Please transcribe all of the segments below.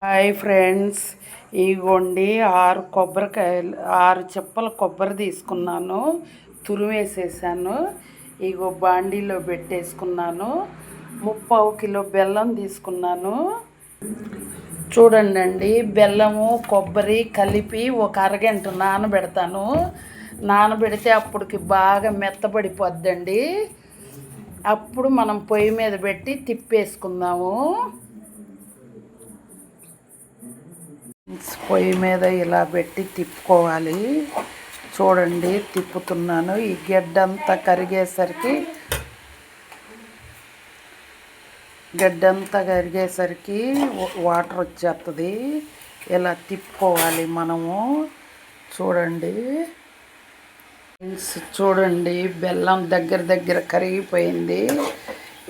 Hi friends, ఇగోండి 6 చిప్పల కొబ్బరి తీసుకున్నాను, తురిమేసేసాను. ఇగో బాండీలో పెట్టేసుకున్నాను. 3/4 కిలో బెల్లం తీసుకున్నాను. చూడండి, బెల్లము కొబ్బరి కలిపి ఒక అరగంట నానబెడతాను. నానబెడితే అప్పటికి బాగా మెత్తబడిపోద్దండి. అప్పుడు మనం పొయ్యి మీద పెట్టి తిప్పేసుకుందాము. పొయ్యి మీద ఇలా పెట్టి తిప్పుకోవాలి. చూడండి, తిప్పుతున్నాను. ఈ గడ్డంతా కరిగేసరికి వాటర్ వచ్చేస్తుంది. ఇలా తిప్పుకోవాలి మనము. చూడండి, చూడండి, బెల్లం దగ్గర కరిగిపోయింది.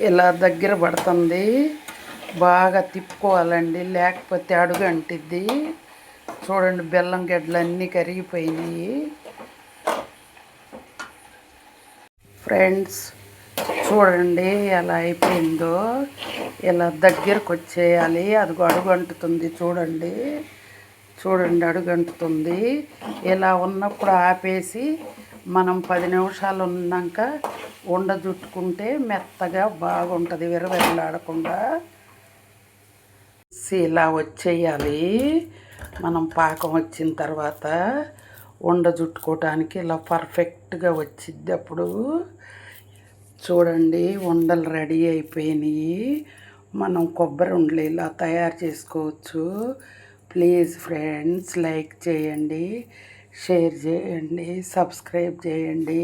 ఇలా దగ్గర పడుతుంది. బాగా తిప్పుకోవాలండి, లేకపోతే అడుగు అంటిద్ది. చూడండి, బెల్లం గడ్డలు అన్నీ కరిగిపోయినాయి. ఫ్రెండ్స్, చూడండి ఎలా అయిపోయిందో. ఇలా దగ్గరకు వచ్చేయాలి. అదిగో అడుగు అంటుతుంది. చూడండి, అడుగు అంటుతుంది. ఇలా ఉన్నప్పుడు ఆపేసి మనం 10 నిమిషాలు ఉన్నాక చుట్టుకుంటే మెత్తగా బాగుంటుంది, విరవిరలాడకుండా. ఇలా వచ్చేయాలి. మనం పాకం వచ్చిన తర్వాత చుట్టుకోవటానికి ఇలా పర్ఫెక్ట్గా వచ్చిద్ది. అప్పుడు చూడండి, ఉండలు రెడీ అయిపోయినాయి. మనం కొబ్బరి ఉండలు ఇలా తయారు చేసుకోవచ్చు. ప్లీజ్ ఫ్రెండ్స్, లైక్ చేయండి, షేర్ చేయండి, సబ్స్క్రైబ్ చేయండి.